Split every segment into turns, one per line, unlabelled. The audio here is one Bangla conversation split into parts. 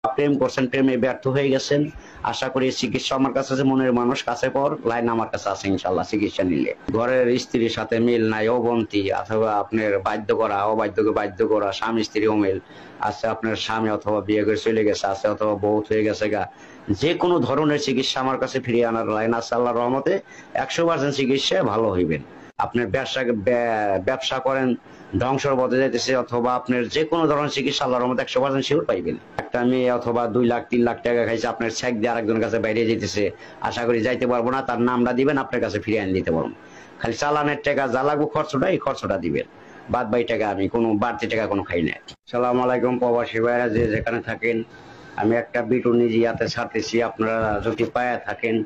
প্রেম করছেন, প্রেমে ব্যর্থ হয়ে গেছেন। আশা করি চিকিৎসা আমার কাছে আছে, মনের মানুষ কাছে পর লাইন আমার কাছে আছে ইনশাল্লাহ। চিকিৎসা নিলে ঘরের স্ত্রীর সাথে মিল নাই, অবন্তি অথবা আপনার বাধ্য করা, অবাধ্যকে বাধ্য করা, স্বামী স্ত্রী অমিল আছে, আপনার স্বামী অথবা বিয়ে করে চলে গেছে আছে, অথবা বহুত হয়ে গেছে গা, যে কোনো ধরনের চিকিৎসা আমার কাছে ফিরিয়ে আনার লাইন আছে আল্লাহর রহমতে। 100% চিকিৎসা ভালো হইবেন। আপনার ব্যবসা করেন, ধ্বংসর পথে যাইতেছে, অথবা আপনার যে কোনো ধরনের চিকিৎসা আল্লাহর রহমতে 100% শিওর পাইবেন। একটা মেয়ে অথবা 2 লাখ 3 লাখ টাকা খাইছে, আপনার চেক দিয়ে আরেকজনের কাছে বাইরে যেতেছে, আশা করি যাইতে পারবো না, তার নামটা দিবেন, আপনার কাছে ফিরিয়ে আনি দিতে পারবো। খালি চালানের টাকা যা লাগবে খরচটা, এই খরচটা দিবেন, বাদ বাকি টাকা আমি কোনো বাড়তি টাকা কোনো খাই না। আসসালামু আলাইকুম প্রবাসী ভাইরা, যে যেখানে থাকেন, আমি একটা ভিডিও নিজে হাতে ছাড়তেছি। আপনারা যদি পায়া থাকেন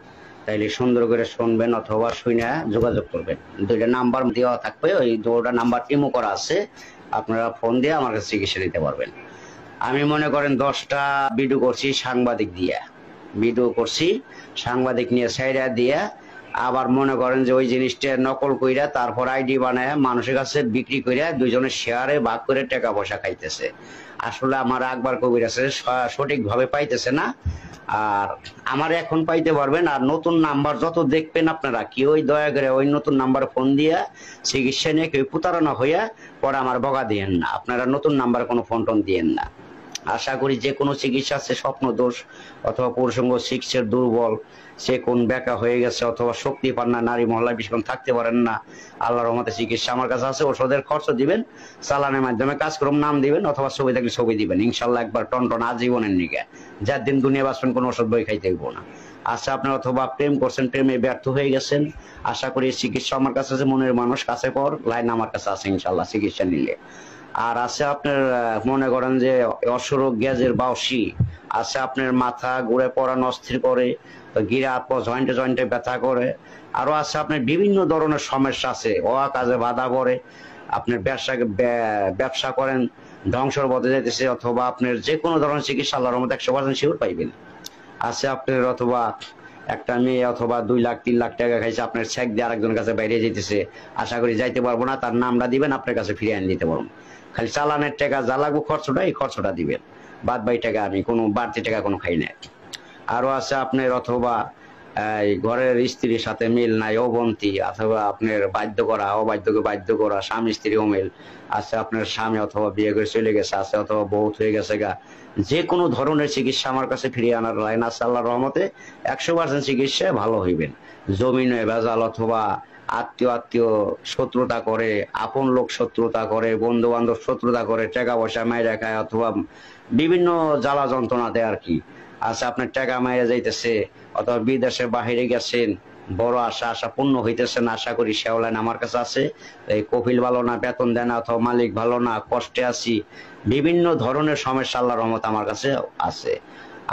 তাইলে সুন্দর করে শুনবেন অথবা শুনে যোগাযোগ করবেন। 2টা নাম্বার দেওয়া থাকবে, ওই 2টা নাম্বার ইমো করা আছে, আপনারা ফোন দিয়ে আমার কাছে চিকিৎসা নিতে পারবেন। আমি মনে করেন 10টা ভিডিও করছি সাংবাদিক দিয়ে, ভিডিও করছি সাংবাদিক নিয়ে সাইডা দিয়ে, আবার মনে করেন যে ওই জিনিসটা নকল কইরা তারপর আইডি বানায় মানুষের কাছে বিক্রি কইরা দুইজনের শেয়ারে ভাগ করে টাকা পয়সা খাইতেছে। আসলে আমার আকবর কবির আছে সঠিকভাবে পাইতেছে না, আর আমার এখন পাইতে পারবেন। আর নতুন নাম্বার যত দেখবেন আপনারা, কি ওই দয়া করে ওই নতুন নাম্বার ফোন দিয়া চিকিৎসা নিয়ে কেউ প্রতারণা হইয়া পরে আমার বকা দিয়েন না। আপনারা নতুন নাম্বার কোনো ফোন টোন দিয়েন না। আশা করি যে কোনো চিকিৎসা আছে, স্বপ্ন দোষ অথবা পুরুষঙ্গ শিক্ষের দুর্বল, সে কোন বেকা হয়ে গেছে অথবা শক্তি পান না, নারী মহল্লায় বেশিক্ষণ থাকতে পারেন না, আল্লাহর রহমতে চিকিৎসা আমার কাছে আছে। ওষুধের খরচ দিবেন, চালানের মাধ্যমে কাজকর্ম নাম দিবেন, অথবা ছবি থাকলে ছবি দিবেন, ইনশাল্লাহ একবার টন আজীবনের নিকে যার দিন দুনিয়া বাঁচবেন কোনো ওষুধ বই খাইতে হইব না। আচ্ছা, আপনার অথবা প্রেম করছেন, প্রেমে ব্যর্থ হয়ে গেছেন, আশা করি চিকিৎসা আমার কাছে আছে, মনের মানুষ কাছে পর লাইন আমার কাছে আছে ইনশাল্লাহ। চিকিৎসা নিলে আর আছে আপনার মনে করেন যে অসুরোগ গ্যাজের বাউসি আছে, আপনার মাথা ঘুরে পড়ানো অস্থির করে, গিরা জয়েন্টে জয়েন্টে ব্যথা করে, আরো আছে আপনার বিভিন্ন ধরনের সমস্যা আছে, কাজে বাধা পড়ে, আপনার ব্যবসা করেন, ধ্বংসর পথে যাইতেছে, অথবা আপনার যে কোনো ধরনের চিকিৎসা আল্লাহর রহমতে 100% শিওর পাইবেন। আছে আপনার অথবা একটা মেয়ে অথবা 2 লাখ 3 লাখ টাকা খাইছে, আপনার চেক দিয়ে আরেকজনের কাছে বাইরে যেতেছে, আশা করি যাইতে পারবো না, তার নামটা দিবেন, আপনার কাছে ফিরিয়ে আনি দিতে পারবো। খালি চালানের টাকা যা লাগবে খরচটা, এই খরচটা দিবেন, বাদ বাকি টাকা আমি কোনো বাড়তি টাকা কোনো খাই না। আরো আছে আপনার অথবা ঘরের স্ত্রীর সাথে মিল নাই, অবন্তি অথবা আপনার বাধ্য করা, অবাধ্যকে বাধ্য করা, স্বামী স্ত্রী অমিল আছে, আপনার স্বামী অথবা বিয়ে করে চলে গেছে আছে, অথবা বহুত হয়ে গেছে গা, যে কোনো ধরনের চিকিৎসা আমার কাছে ফিরিয়ে আনার লাইন আছে আল্লাহর রহমতে। 100% চিকিৎসা ভালো হইবেন। জমিনে ভেজাল অথবা আত্মীয় শত্রুতা করে, আপন লোক শত্রুতা করে, বন্ধু বান্ধব শত্রুতা করে, টাকা পয়সা মাইরা খায়, অথবা বিভিন্ন জ্বালা যন্ত্রণাতে আর কি আছে, আপনার টাকা মাইরা যাইতেছে, অথবা বিদেশে বাহিরে গেছেন, বড় আশা পূর্ণ হইতেছে না, আশা করি শেওলাইন আমার কাছে আছে। এই কফিল ভালো না, বেতন দেয় না, অথবা মালিক ভালো না, কষ্টে আছি, বিভিন্ন ধরনের সমস্যা আল্লাহর রহমত আমার কাছে আছে।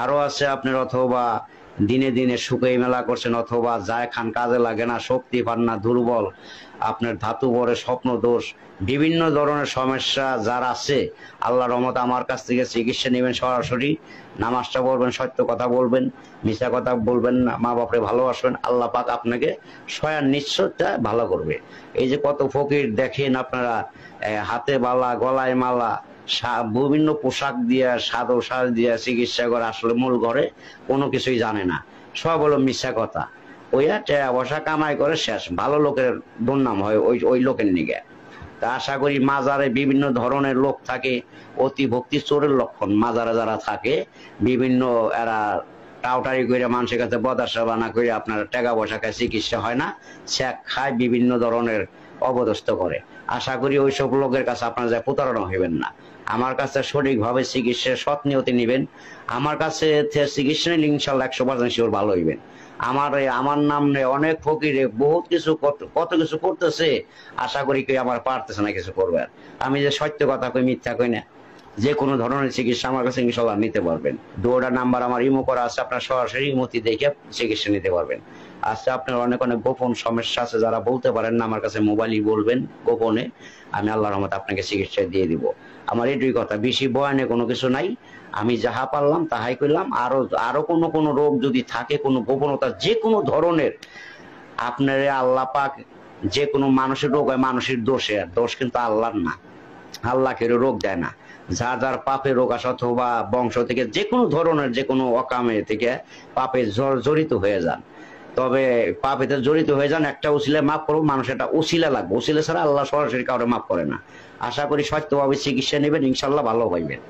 আরো আছে আপনার অথবা দিনে দিনে সুখে মেলা করছেন, অথবা যায় খান কাজে লাগে না, শক্তি পান না, দুর্বল, আপনার ধাতু পরে, স্বপ্ন দোষ, বিভিন্ন ধরনের সমস্যা যার আছে, আল্লাহর রহমত আমার কাছ থেকে চিকিৎসা নেবেন। সরাসরি নামাজটা পড়বেন, সত্য কথা বলবেন, মিথ্যা কথা বলবেন না, মা বাপরে ভালোবাসবেন, আল্লাহ পাক আপনাকে স্বয়ং নিশ্চয়তা ভালো করবে। এই যে কত ফকির দেখেন আপনারা, হাতে বালা, গলায় মালা, বিভিন্ন পোশাক দিয়া, সাদো সাজ দিয়া চিকিৎসা করে, আসলে মূল ঘরে কোনো কিছুই জানে না, সব হলো মিথ্যা কথা। ওইয়া টাকা পয়সা কামাই করে শেষ, ভালো লোকের দুর্নাম হয় ওই লোকের নিগে। তা আশা করি মাজারে বিভিন্ন ধরনের লোক থাকে, অতি ভক্তি চোরের লক্ষণ। মাজারে যারা থাকে বিভিন্ন এরা টাউটারি করে মানুষের কাছে বদাসা বানা করে আপনার টাকা পয়সা খায়, চিকিৎসা হয় না, শেখ খায়, বিভিন্ন ধরনের অবদস্ত করে। আশা করি ওইসব লোকের কাছে আপনারা যা প্রতারণা হইবেন না। আমার কাছে সঠিকভাবে চিকিৎসা সৎ নিয়তে নিবেন, আমার কাছে চিকিৎসা নিলে ইনশাল্লাহ 100% শিওর ভালো হইবেন। আমার নাম অনেক ফকিরে বহুত কিছু কত কিছু করতেছে, আশা করি কেউ আমার পারতেছে না কিছু করবে। আমি যে সত্য কথা কই, মিথ্যা কই না, যে কোনো ধরনের চিকিৎসা আমার কাছে ইনশাল্লাহ নিতে পারবেন। 2টা নাম্বার আমার ইমো করা আছে, আপনার সরাসরি ইমোতে দেখে চিকিৎসা নিতে পারবেন। আচ্ছা, আপনার অনেক গোপন সমস্যা আছে, যারা বলতে পারেন না, আমার কাছে মোবাইলই বলবেন গোপনে, আমি আল্লাহর রহমতে আপনাকে চিকিৎসা দিয়ে দিব। আমার এটুই কথা, বেশি বয়ানে কোনো কিছু নাই, আমি যাহা পারলাম তাহাই করলাম। আরো কোনো রোগ যদি থাকে, কোনো গোপনতা যে কোনো ধরনের, আপনার আল্লাহ পাক যে কোনো মানুষের রোগ হয় মানুষের দোষে, আর দোষ কিন্তু আল্লাহর না, আল্লাহ কেউ রোগ দেয় না। যার যার পাপের রোগ আসা অথবা বংশ থেকে যে কোনো ধরনের যে কোনো অকামে থেকে পাপে জড়িত হয়ে যান, তবে পাপেতে জড়িত হয়ে যান, একটা উসিলে মাফ করবো, মানুষ একটা উসিলা লাগবে, উসিলা ছাড়া আল্লাহ সরাসরি কাউরে মাফ করে না। আশা করি সত্যভাবে চিকিৎসা নেবেন, ইনশাল্লাহ ভালো হইবেন।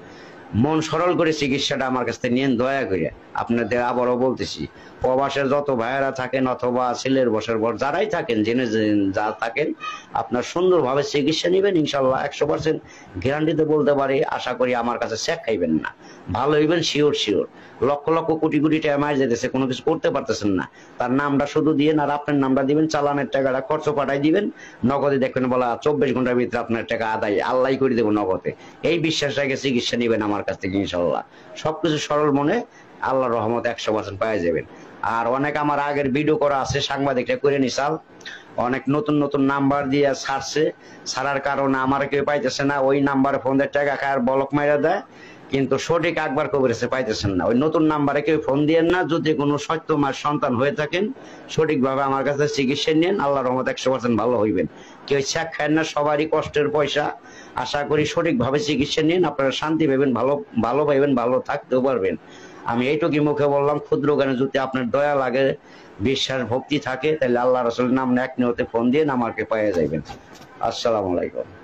মন সরল করে চিকিৎসাটা আমার কাছ থেকে নিয়েন দয়া করে। আপনাদের আবারও বলতেছি, প্রবাসের যত ভাইয়েরা থাকেন অথবা ছেলের বসের পর যারাই থাকেন, জেনে যা থাকেন, আপনার সুন্দরভাবে চিকিৎসা নেবেন, ইনশাল্লাহ 100% গ্যারান্টিতে বলতে পারি। আশা করি আমার কাছে চেক খাইবেন না, ভালো হইবেন শিওর শিওর। লক্ষ লক্ষ কোটি কোটি টাকা মার যেতেছে, কোনো কিছু করতে পারতেছেন না, তার নামটা শুধু দিয়ে আর আপনার নামটা দিবেন, চালানের টাকাটা খরচ পাঠাই দিবেন, নগদে দেখবেন বলা 24 ঘন্টার ভিতরে আপনার টাকা আদায় আল্লাহ করে দেবো নগদে। এই বিশ্বাস রেখে চিকিৎসা নেবেন আমার কাছ থেকে, ইনশাল্লাহ সবকিছু সরল মনে আল্লাহর রহমত 100% পেয়ে যাবেন। আর অনেক আমার আগের ভিডিও করা আছে, সাংবাদিকরা করে নিছাল, অনেক নতুন নতুন নাম্বার দিয়ে ছাড়ছে, ছাড়ার কারণে আমার কেউ পাইতেছে না, ওই নাম্বারে ফোন দিয়ে টাকা খায় আর বলক মাইরা দেয়, কিন্তু সঠিক আকবার কবরেছে পাইতেছেন না। ওই নতুন নাম্বারে কেউ ফোন দিয়েন না, যদি কোনো সত্য মার সন্তান হয়ে থাকেন সঠিকভাবে আমার কাছে চিকিৎসা নেন, আল্লাহর রহমত 100% ভালো হইবেন। কেউ চেক খায় না, সবারই কষ্টের পয়সা। আশা করি সঠিকভাবে চিকিৎসা নিন, আপনারা শান্তি পাবেন, ভালো পাইবেন, ভালো থাকতেও পারবেন। আমি এইটুকুই মুখে বললাম, ক্ষুদ্র জ্ঞানে যদি আপনার দয়া লাগে, বিশ্বাস ভক্তি থাকে, তাহলে আল্লাহ রাসূলের নাম এক নিয়তে ফোন দিয়ে আমাকে পেয়ে যাবেন। আসসালামু আলাইকুম।